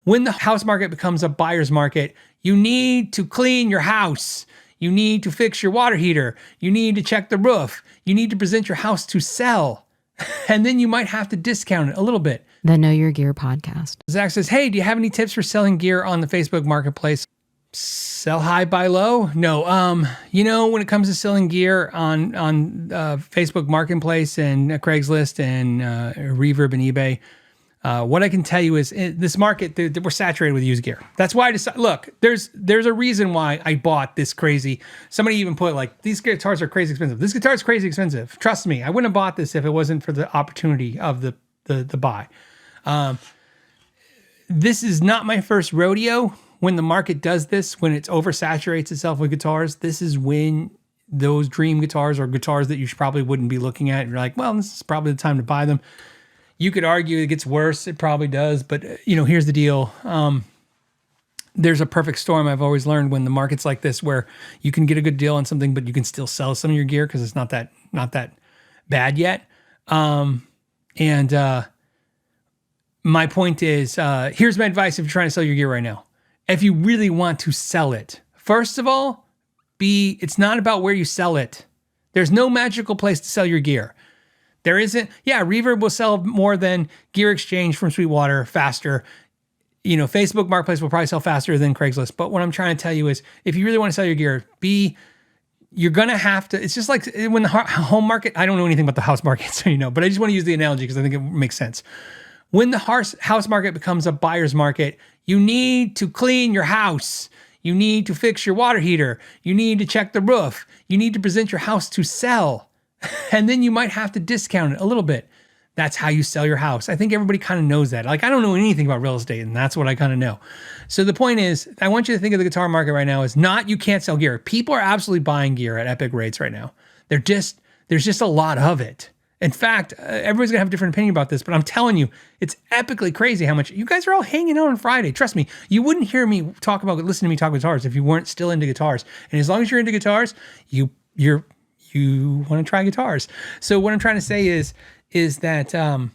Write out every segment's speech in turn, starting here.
When the house market becomes a buyer's market, you need to clean your house. You need to fix your water heater. You need to check the roof. You need to present your house to sell. And then you might have to discount it a little bit. The Know Your Gear podcast. Zach says, hey, do you have any tips for selling gear on the Facebook marketplace? Sell high, buy low? No. When it comes to selling gear on Facebook Marketplace and Craigslist and Reverb and eBay, what I can tell you is this market, we're saturated with used gear. That's why I decided, look, there's a reason why I bought this crazy. Somebody even put like, these guitars are crazy expensive. This guitar is crazy expensive. Trust me, I wouldn't have bought this if it wasn't for the opportunity of the buy. This is not my first rodeo. When the market does this, when it oversaturates itself with guitars, this is when those dream guitars or guitars that you probably wouldn't be looking at, you're like, well, this is probably the time to buy them. You could argue it gets worse. It probably does. But, here's the deal. There's a perfect storm. I've always learned when the market's like this, where you can get a good deal on something, but you can still sell some of your gear because it's not that bad yet. My point is, here's my advice if you're trying to sell your gear right now. If you really want to sell it, first of all, it's not about where you sell it. There's no magical place to sell your gear. There isn't. Yeah, Reverb will sell more than Gear Exchange from Sweetwater faster. Facebook Marketplace will probably sell faster than Craigslist. But what I'm trying to tell you is, if you really want to sell your gear, you're going to have to, it's just like when the home market, I don't know anything about the house market, so but I just want to use the analogy because I think it makes sense. When the house market becomes a buyer's market, you need to clean your house. You need to fix your water heater. You need to check the roof. You need to present your house to sell. And then you might have to discount it a little bit. That's how you sell your house. I think everybody kind of knows that. Like, I don't know anything about real estate, and that's what I kind of know. So the point is, I want you to think of the guitar market right now as not you can't sell gear. People are absolutely buying gear at epic rates right now. There's just a lot of it. In fact, everybody's gonna have a different opinion about this, but I'm telling you, it's epically crazy how much you guys are all hanging out on Friday. Trust me, you wouldn't hear me listen to me talk guitars if you weren't still into guitars. And as long as you're into guitars, you want to try guitars. So what I'm trying to say is that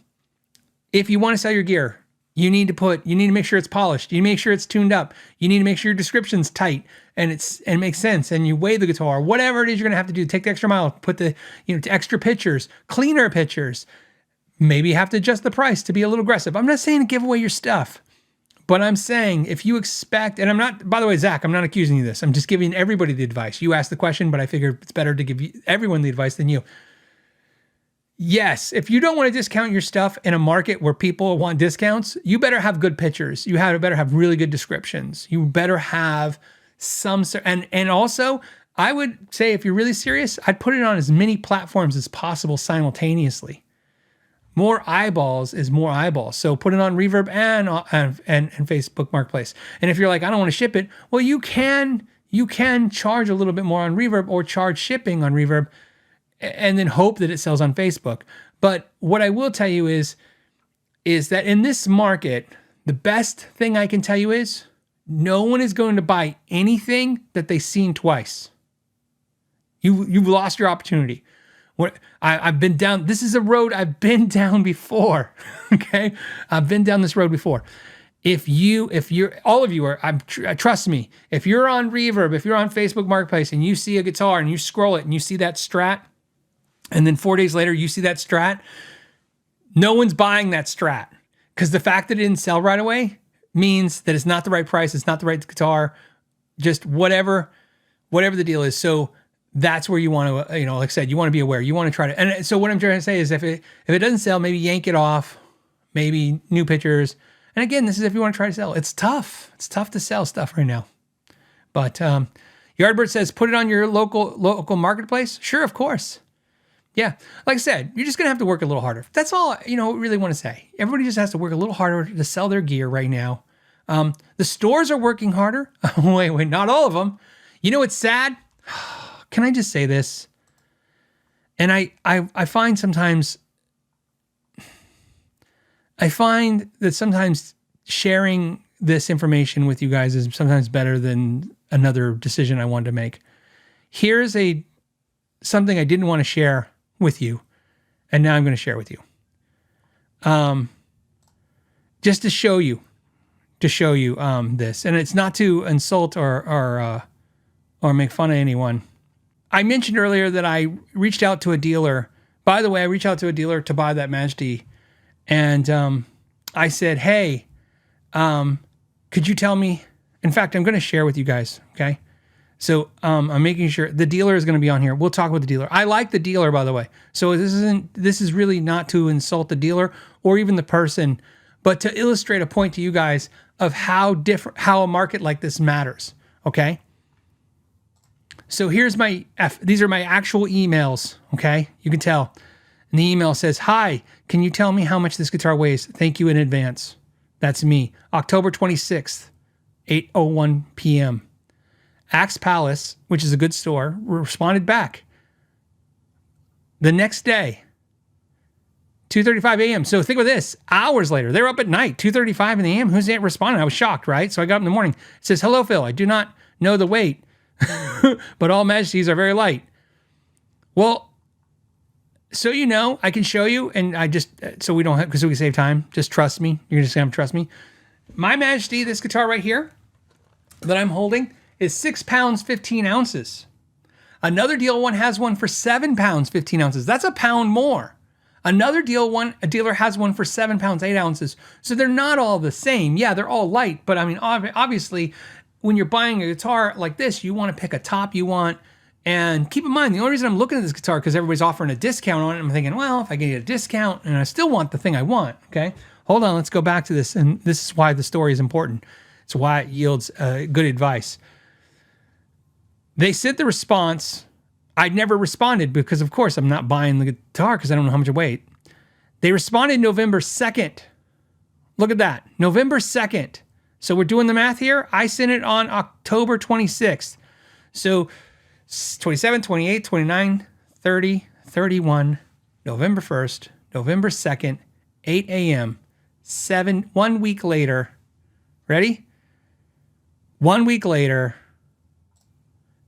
if you want to sell your gear, you need to make sure it's polished. You need to make sure it's tuned up. You need to make sure your description's tight and it makes sense. And you weigh the guitar, whatever it is you're going to have to do, take the extra mile, put the, extra pictures, cleaner pictures, maybe you have to adjust the price to be a little aggressive. I'm not saying to give away your stuff, but I'm saying if you expect, and I'm not, by the way, Zach, I'm not accusing you of this. I'm just giving everybody the advice. You asked the question, but I figured it's better to give everyone the advice than you. Yes, if you don't want to discount your stuff in a market where people want discounts, you better have good pictures. You better have really good descriptions. You better have and also, I would say if you're really serious, I'd put it on as many platforms as possible simultaneously. More eyeballs is more eyeballs. So put it on Reverb and Facebook Marketplace. And if you're like, I don't want to ship it, well, you can charge a little bit more on Reverb or charge shipping on Reverb, and then hope that it sells on Facebook. But what I will tell you is that in this market, the best thing I can tell you is no one is going to buy anything that they've seen twice. You've lost your opportunity. I've been down, this is a road I've been down before, okay? I've been down this road before. If you're, all of you are, trust me, if you're on Reverb, if you're on Facebook Marketplace and you see a guitar and you scroll it and you see that Strat, and then 4 days later you see that Strat, no one's buying that Strat. Because the fact that it didn't sell right away means that it's not the right price, it's not the right guitar, just whatever the deal is. So that's where you want to, like I said, you want to be aware. You want to try to, and so what I'm trying to say is if it doesn't sell, maybe yank it off, maybe new pictures. And again, this is if you want to try to sell. It's tough. It's tough to sell stuff right now. But Yardbird says, put it on your local marketplace. Sure, of course. Yeah, like I said, you're just going to have to work a little harder. That's all, really want to say. Everybody just has to work a little harder to sell their gear right now. The stores are working harder. Wait, not all of them. It's sad. Can I just say this? And I find sometimes, that sometimes sharing this information with you guys is sometimes better than another decision I wanted to make. Here's something I didn't want to share with you, and now I'm going to share with you. Just to show you to show you this, and it's not to insult or make fun of anyone. I mentioned earlier that I reached out to a dealer. By the way, I reached out to a dealer to buy that Majesty, and I said, "Hey, could you tell me?" In fact, I'm going to share with you guys. Okay, so I'm making sure the dealer is going to be on here. We'll talk with the dealer. I like the dealer, by the way. So this is really not to insult the dealer or even the person, but to illustrate a point to you guys of how a market like this matters. Okay. So here's these are my actual emails. Okay. You can tell. And the email says, "Hi, can you tell me how much this guitar weighs? Thank you in advance." That's me. October 26th, 8:01 p.m. Axe Palace, which is a good store, responded back the next day, 2:35 a.m. So think of this, hours later. They're up at night, 2:35 in the a.m. Who's responding? I was shocked, right? So I got up in the morning. It says, "Hello, Phil. I do not know the weight, but all Majesties are very light." Well, so I can show you, and I just, so we don't have, because we save time, just trust me. You're just going to trust me. My Majesty, this guitar right here that I'm holding, is 6 pounds, 15 ounces. Another dealer has one for 7 pounds, 15 ounces. That's a pound more. Another dealer has one for 7 pounds, 8 ounces. So they're not all the same. Yeah, they're all light, but I mean, obviously, when you're buying a guitar like this, you want to pick a top you want. And keep in mind, the only reason I'm looking at this guitar because everybody's offering a discount on it. I'm thinking, well, if I can get a discount and I still want the thing I want, okay? Hold on, let's go back to this. And this is why the story is important. It's why it yields good advice. They sent the response. I never responded because, of course, I'm not buying the guitar because I don't know how much it weighs. They responded November 2nd. Look at that, November 2nd. So we're doing the math here. I sent it on October 26th. So 27, 28, 29, 30, 31, November 1st, November 2nd, 8 a.m., 1 week later. Ready? 1 week later,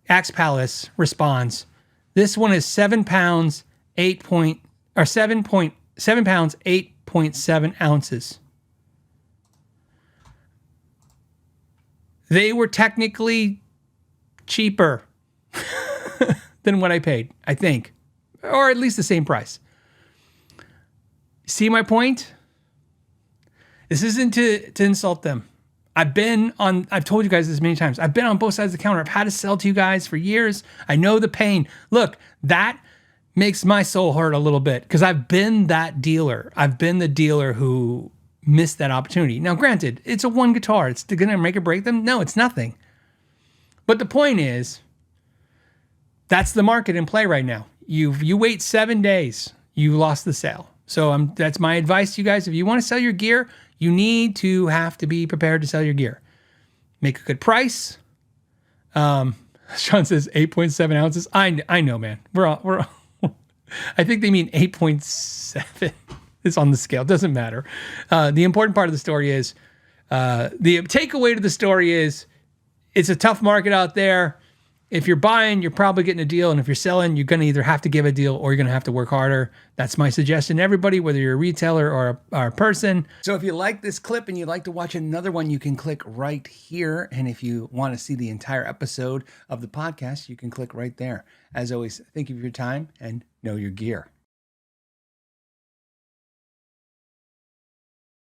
Axe Palace responds. This one is 7 pounds, 7 pounds, 8.7 ounces. They were technically cheaper than what I paid, I think, or at least the same price. See my point? This isn't to insult them. I've told you guys this many times. I've been on both sides of the counter. I've had to sell to you guys for years. I know the pain. Look, that makes my soul hurt a little bit because I've been that dealer. I've been the dealer who missed that opportunity. Now, granted, it's a one guitar. It's going to make or break them? No, it's nothing. But the point is, that's the market in play right now. You wait 7 days, you lost the sale. So that's my advice to you guys. If you want to sell your gear, you need to have to be prepared to sell your gear. Make a good price. Sean says 8.7 ounces. I know, man. We're all I think they mean 8.7. It's on the scale. It doesn't matter. The important part of the story is, the takeaway to the story is, it's a tough market out there. If you're buying, you're probably getting a deal. And if you're selling, you're going to either have to give a deal or you're going to have to work harder. That's my suggestion to everybody, whether you're a retailer or a person. So if you like this clip and you'd like to watch another one, you can click right here. And if you want to see the entire episode of the podcast, you can click right there. As always, thank you for your time and know your gear.